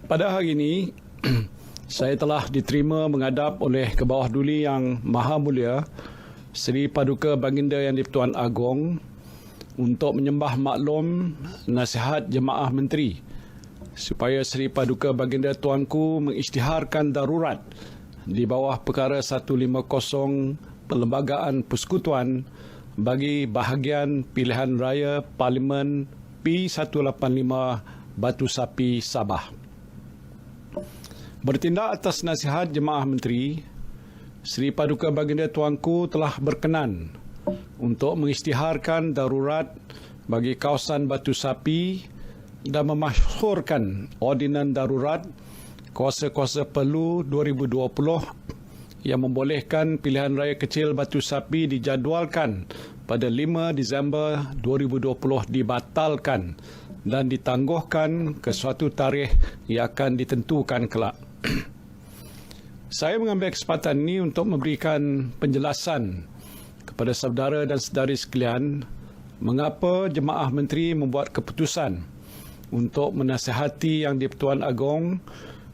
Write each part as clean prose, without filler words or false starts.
Pada hari ini, saya telah diterima menghadap oleh Kebawah Duli Yang Maha Mulia Seri Paduka Baginda Yang di-Pertuan Agong untuk menyembah maklum nasihat Jemaah Menteri supaya Seri Paduka Baginda Tuanku mengisytiharkan darurat di bawah perkara 150 Perlembagaan Persekutuan bagi bahagian pilihan raya Parlimen P185 Batu Sapi Sabah. Bertindak atas nasihat Jemaah Menteri, Seri Paduka Baginda Tuanku telah berkenan untuk mengisytiharkan darurat bagi kawasan Batu Sapi dan memasyhurkan Ordinan Darurat Kuasa-Kuasa Perlu 2020 yang membolehkan pilihan raya kecil Batu Sapi dijadualkan pada 5 Disember 2020 dibatalkan dan ditangguhkan ke suatu tarikh yang akan ditentukan kelak. Saya mengambil kesempatan ini untuk memberikan penjelasan kepada saudara dan saudari sekalian mengapa Jemaah Menteri membuat keputusan untuk menasihati Yang di-Pertuan Agong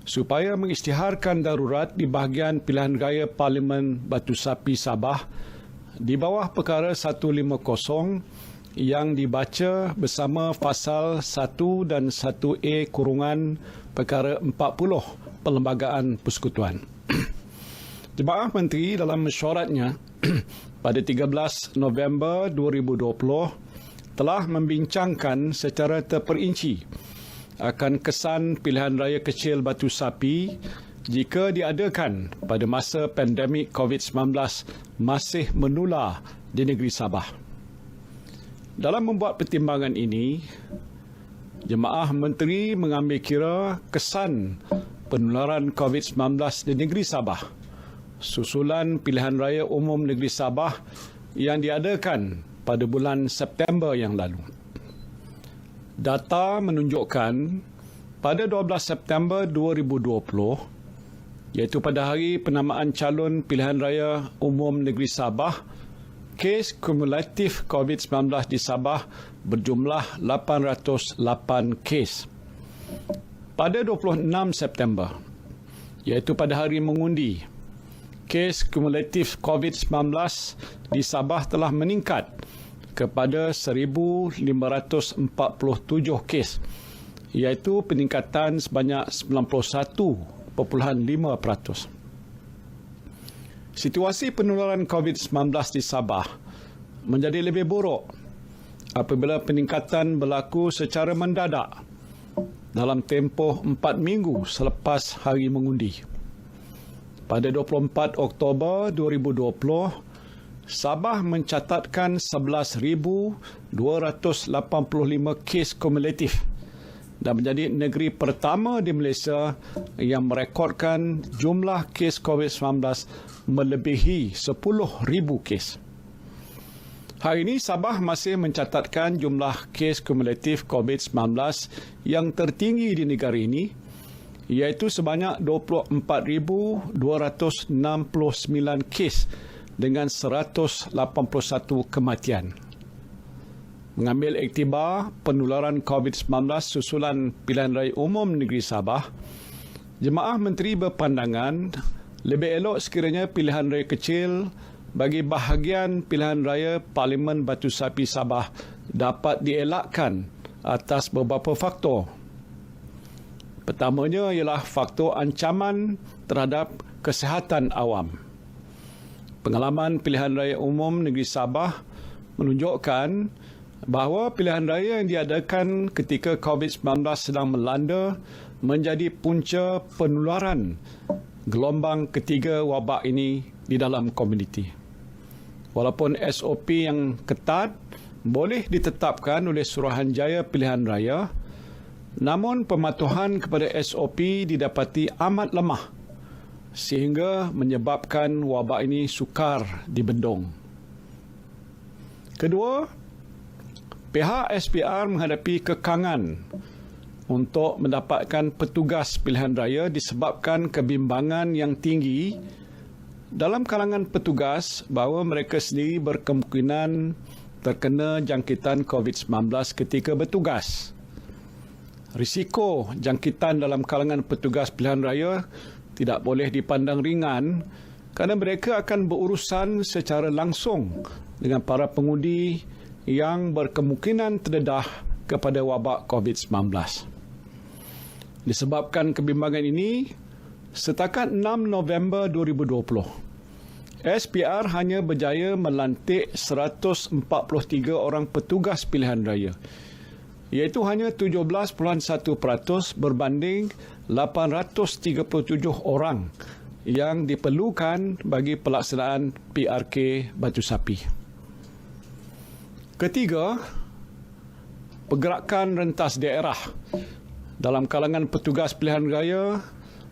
supaya mengisytiharkan darurat di bahagian pilihan raya Parlimen Batu Sapi Sabah di bawah perkara 150 yang dibaca bersama Fasal 1 dan 1A kurungan perkara 40 Perlembagaan Persekutuan. Jemaah Menteri dalam mesyuaratnya pada 13 November 2020 telah membincangkan secara terperinci akan kesan pilihan raya kecil Batu Sapi jika diadakan pada masa pandemik COVID-19 masih menular di negeri Sabah. Dalam membuat pertimbangan ini, Jemaah Menteri mengambil kira kesan penularan COVID-19 di negeri Sabah susulan pilihan raya umum negeri Sabah yang diadakan pada bulan September yang lalu. Data menunjukkan pada 12 September 2020, iaitu pada hari penamaan calon pilihan raya umum negeri Sabah, kes kumulatif COVID-19 di Sabah berjumlah 808 kes. Pada 26 September, iaitu pada hari mengundi, kes kumulatif COVID-19 di Sabah telah meningkat kepada 1,547 kes, iaitu peningkatan sebanyak 91.5%. Situasi penularan COVID-19 di Sabah menjadi lebih buruk apabila peningkatan berlaku secara mendadak dalam tempoh 4 minggu selepas hari mengundi. Pada 24 Oktober 2020, Sabah mencatatkan 11,285 kes kumulatif dan menjadi negeri pertama di Malaysia yang merekodkan jumlah kes COVID-19 melebihi 10,000 kes. Hari ini Sabah masih mencatatkan jumlah kes kumulatif COVID-19 yang tertinggi di negara ini, iaitu sebanyak 24,269 kes dengan 181 kematian. Mengambil iktibar penularan COVID-19 susulan pilihan raya umum negeri Sabah, Jemaah Menteri berpandangan lebih elok sekiranya pilihan raya kecil bagi bahagian pilihan raya Parlimen Batu Sapi Sabah dapat dielakkan atas beberapa faktor. Pertamanya ialah faktor ancaman terhadap kesihatan awam. Pengalaman pilihan raya umum negeri Sabah menunjukkan bahawa pilihan raya yang diadakan ketika COVID-19 sedang melanda menjadi punca penularan gelombang ketiga wabak ini di dalam komuniti. Walaupun SOP yang ketat boleh ditetapkan oleh Suruhanjaya Pilihan Raya, namun pematuhan kepada SOP didapati amat lemah sehingga menyebabkan wabak ini sukar dibendung. Kedua, pihak SPR menghadapi kekangan untuk mendapatkan petugas pilihan raya disebabkan kebimbangan yang tinggi dalam kalangan petugas bahawa mereka sendiri berkemungkinan terkena jangkitan COVID-19 ketika bertugas. risiko jangkitan dalam kalangan petugas pilihan raya tidak boleh dipandang ringan kerana mereka akan berurusan secara langsung dengan para pengundi yang berkemungkinan terdedah kepada wabak COVID-19. Disebabkan kebimbangan ini, setakat 6 November 2020, SPR hanya berjaya melantik 143 orang petugas pilihan raya, iaitu hanya 17.1% berbanding 837 orang yang diperlukan bagi pelaksanaan PRK Batu Sapi. Ketiga, pergerakan rentas daerah dalam kalangan petugas pilihan raya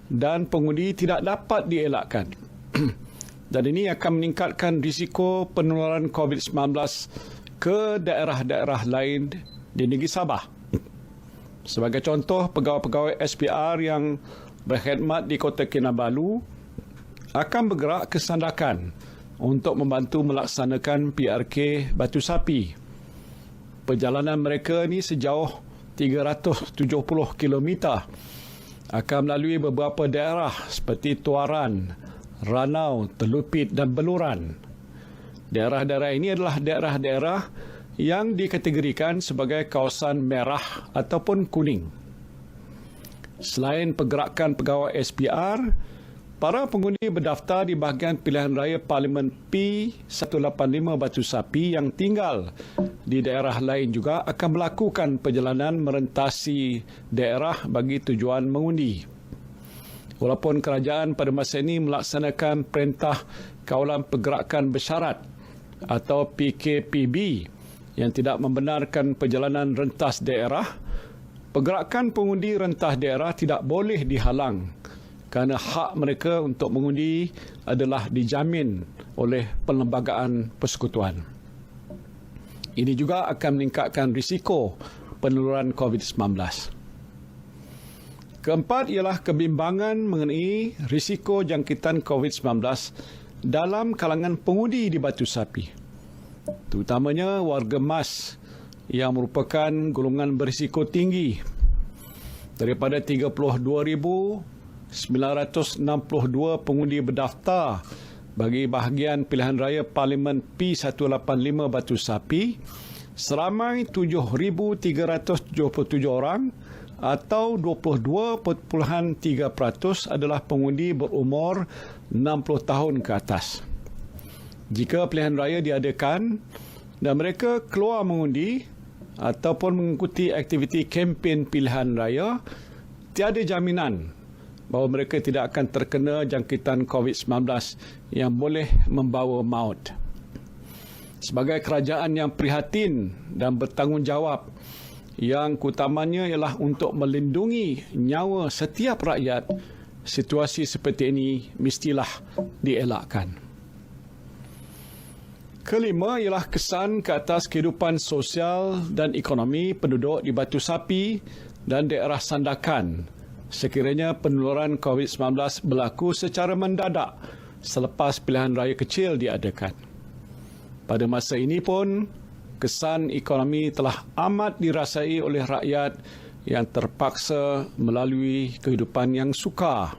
dan pengundi tidak dapat dielakkan. Dan ini akan meningkatkan risiko penularan COVID-19 ke daerah-daerah lain di negeri Sabah. Sebagai contoh, pegawai-pegawai SPR yang berkhidmat di Kota Kinabalu akan bergerak ke Sandakan untuk membantu melaksanakan PRK Batu Sapi. Perjalanan mereka ini sejauh 370 km akan melalui beberapa daerah seperti Tuaran, Ranau, Telupit dan Beluran. Daerah-daerah ini adalah daerah-daerah yang dikategorikan sebagai kawasan merah ataupun kuning. Selain pergerakan pegawai SPR, para pengundi berdaftar di bahagian pilihan raya Parlimen P185 Batu Sapi yang tinggal di daerah lain juga akan melakukan perjalanan merentasi daerah bagi tujuan mengundi. Walaupun kerajaan pada masa ini melaksanakan Perintah Kawalan Pergerakan Bersyarat atau PKPB yang tidak membenarkan perjalanan rentas daerah, pergerakan pengundi rentas daerah tidak boleh dihalang kerana hak mereka untuk mengundi adalah dijamin oleh Perlembagaan Persekutuan. Ini juga akan meningkatkan risiko penularan COVID-19. Keempat ialah kebimbangan mengenai risiko jangkitan COVID-19 dalam kalangan pengundi di Batu Sapi, terutamanya warga emas yang merupakan golongan berisiko tinggi. Daripada 32,962 pengundi berdaftar bagi bahagian pilihan raya Parlimen P185 Batu Sapi, seramai 7,377 orang atau 22.3% adalah pengundi berumur 60 tahun ke atas. Jika pilihan raya diadakan dan mereka keluar mengundi ataupun mengikuti aktiviti kempen pilihan raya, tiada jaminan bahawa mereka tidak akan terkena jangkitan COVID-19 yang boleh membawa maut. Sebagai kerajaan yang prihatin dan bertanggungjawab, yang utamanya ialah untuk melindungi nyawa setiap rakyat, situasi seperti ini mestilah dielakkan. Kelima ialah kesan ke atas kehidupan sosial dan ekonomi penduduk di Batu Sapi dan daerah Sandakan sekiranya penularan COVID-19 berlaku secara mendadak selepas pilihan raya kecil diadakan. Pada masa ini pun, kesan ekonomi telah amat dirasai oleh rakyat yang terpaksa melalui kehidupan yang sukar.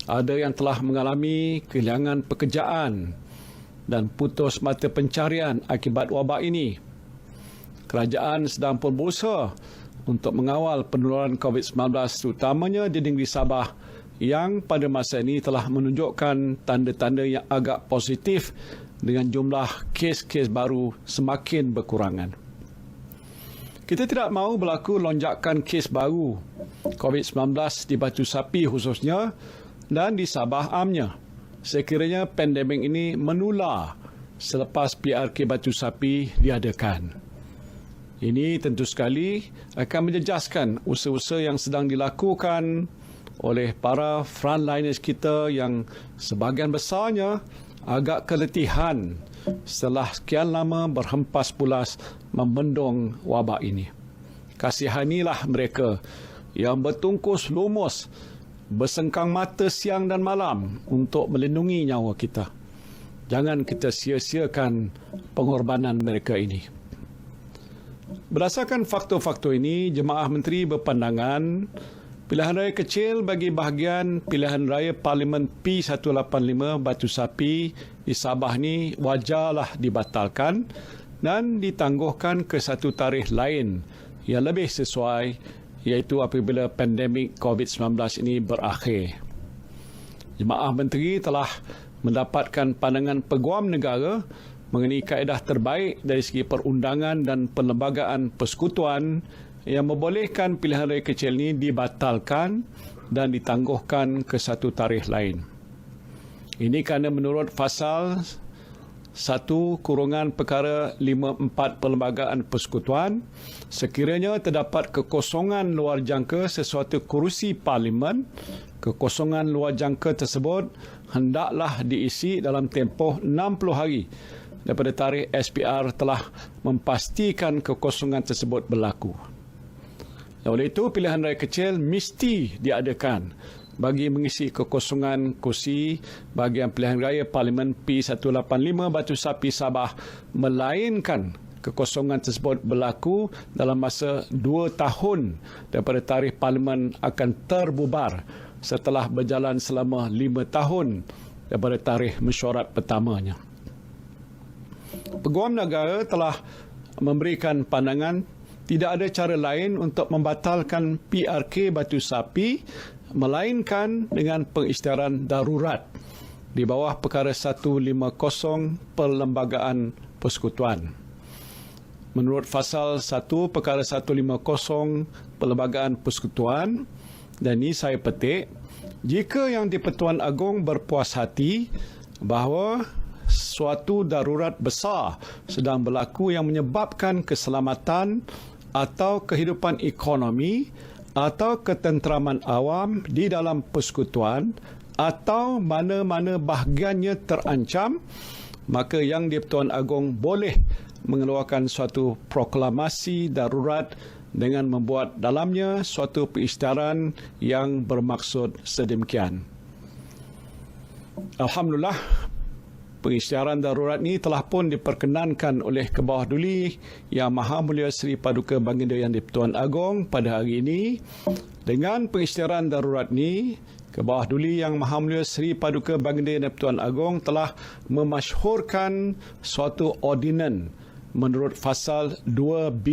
Ada yang telah mengalami kehilangan pekerjaan dan putus mata pencarian akibat wabak ini. Kerajaan sedang pun berusaha untuk mengawal penularan COVID-19 terutamanya di negeri Sabah yang pada masa ini telah menunjukkan tanda-tanda yang agak positif dengan jumlah kes-kes baru semakin berkurangan. Kita tidak mahu berlaku lonjakan kes baru COVID-19 di Batu Sapi khususnya dan di Sabah amnya sekiranya pandemik ini menular selepas PRK Batu Sapi diadakan. Ini tentu sekali akan menjejaskan usaha-usaha yang sedang dilakukan oleh para frontliners kita yang sebahagian besarnya agak keletihan setelah sekian lama berhempas pulas membendung wabak ini. Kasihanilah mereka yang bertungkus lumus, bersengkang mata siang dan malam untuk melindungi nyawa kita. Jangan kita sia-siakan pengorbanan mereka ini. Berdasarkan faktor-faktor ini, Jemaah Menteri berpandangan pilihan raya kecil bagi bahagian pilihan raya Parlimen P185 Batu Sapi di Sabah ni wajarlah dibatalkan dan ditangguhkan ke satu tarikh lain yang lebih sesuai, iaitu apabila pandemik COVID-19 ini berakhir. Jemaah Menteri telah mendapatkan pandangan Peguam Negara mengenai kaedah terbaik dari segi perundangan dan perlembagaan persekutuan yang membolehkan pilihan raya kecil ini dibatalkan dan ditangguhkan ke satu tarikh lain. Ini kerana menurut Fasal 1 kurungan perkara 54 Perlembagaan Persekutuan, sekiranya terdapat kekosongan luar jangka sesuatu kerusi Parlimen, kekosongan luar jangka tersebut hendaklah diisi dalam tempoh 60 hari daripada tarikh SPR telah memastikan kekosongan tersebut berlaku. Oleh itu, pilihan raya kecil mesti diadakan bagi mengisi kekosongan kursi bahagian pilihan raya Parlimen P185 Batu Sapi Sabah, melainkan kekosongan tersebut berlaku dalam masa 2 tahun daripada tarikh Parlimen akan terbubar setelah berjalan selama 5 tahun daripada tarikh mesyuarat pertamanya. Peguam Negara telah memberikan pandangan tidak ada cara lain untuk membatalkan PRK Batu Sapi melainkan dengan pengisytiharan darurat di bawah perkara 150 Perlembagaan Persekutuan. Menurut Fasal 1 perkara 150 Perlembagaan Persekutuan, dan ini saya petik, jika Yang di-Pertuan Agong berpuas hati bahawa suatu darurat besar sedang berlaku yang menyebabkan keselamatan atau kehidupan ekonomi atau ketenteraman awam di dalam persekutuan atau mana-mana bahagiannya terancam, maka Yang di-Pertuan Agong boleh mengeluarkan suatu proklamasi darurat dengan membuat dalamnya suatu pengisytiharan yang bermaksud sedemikian. Alhamdulillah, pengisytiharan darurat ini telah pun diperkenankan oleh Kebawah Duli Yang Maha Mulia Seri Paduka Baginda Yang di-Pertuan Agong pada hari ini. Dengan pengisytiharan darurat ini, Kebawah Duli Yang Maha Mulia Seri Paduka Baginda Yang di-Pertuan Agong telah memasyhurkan suatu ordinan menurut Fasal 2B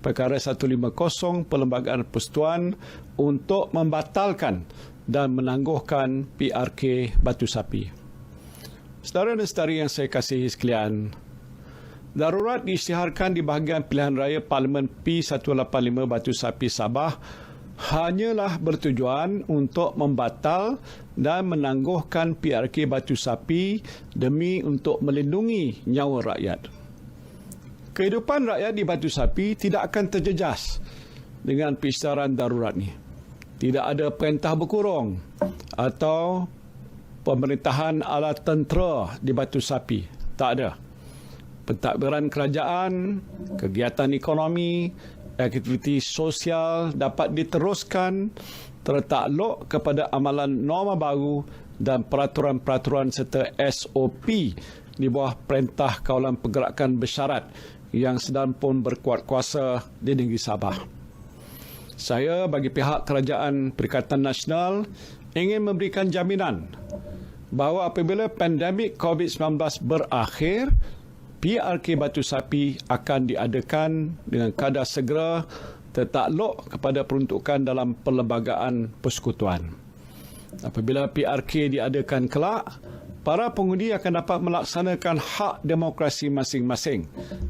perkara 150 Perlembagaan Persekutuan untuk membatalkan dan menangguhkan PRK Batu Sapi. Saudara dan saudari yang saya kasihi sekalian, darurat diisytiharkan di bahagian pilihan raya Parlimen P185 Batu Sapi Sabah hanyalah bertujuan untuk membatal dan menangguhkan PRK Batu Sapi demi untuk melindungi nyawa rakyat. Kehidupan rakyat di Batu Sapi tidak akan terjejas dengan pengisytiharan darurat ini. Tidak ada perintah berkurung atau pemerintahan ala tentera di Batu Sapi. Tak ada. Pentadbiran kerajaan, kegiatan ekonomi, aktiviti sosial dapat diteruskan tertakluk kepada amalan norma baru dan peraturan-peraturan serta SOP di bawah Perintah Kawalan Pergerakan Bersyarat yang sedang pun berkuat kuasa di negeri Sabah. Saya bagi pihak Kerajaan Perikatan Nasional ingin memberikan jaminan bahawa apabila pandemik COVID-19 berakhir, PRK Batu Sapi akan diadakan dengan kadar segera tertakluk kepada peruntukan dalam Perlembagaan Persekutuan. Apabila PRK diadakan kelak, para pengundi akan dapat melaksanakan hak demokrasi masing-masing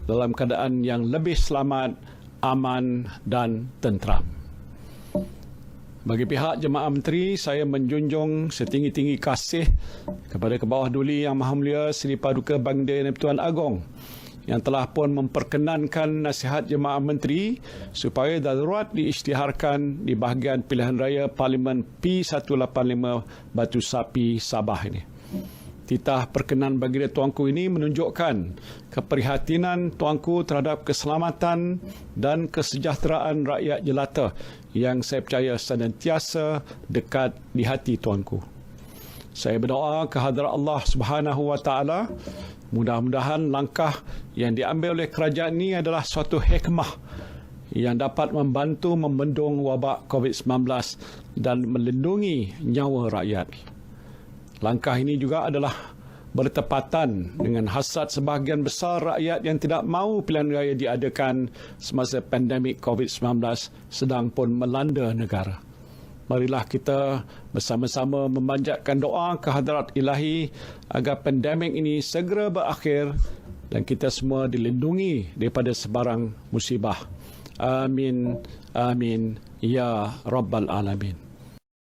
dalam keadaan yang lebih selamat, aman dan tenteram. Bagi pihak Jemaah Menteri, saya menjunjung setinggi-tinggi kasih kepada Kebawah Duli Yang Maha Mulia Seri Paduka Baginda Yang di-Pertuan Agong yang telah pun memperkenankan nasihat Jemaah Menteri supaya darurat diisytiharkan di bahagian pilihan raya Parlimen P185 Batu Sapi Sabah ini. Titah perkenan Baginda Tuanku ini menunjukkan keprihatinan Tuanku terhadap keselamatan dan kesejahteraan rakyat jelata yang saya percaya senantiasa dekat di hati Tuanku. Saya berdoa kehadrat Allah Subhanahu wa taala, mudah-mudahan langkah yang diambil oleh kerajaan ini adalah suatu hikmah yang dapat membantu membendung wabak COVID-19 dan melindungi nyawa rakyat. Langkah ini juga adalah bertepatan dengan hasrat sebahagian besar rakyat yang tidak mahu pilihan raya diadakan semasa pandemik COVID-19 sedang pun melanda negara. Marilah kita bersama-sama memanjatkan doa kehadrat Ilahi agar pandemik ini segera berakhir dan kita semua dilindungi daripada sebarang musibah. Amin. Amin. Ya Rabbal Alamin.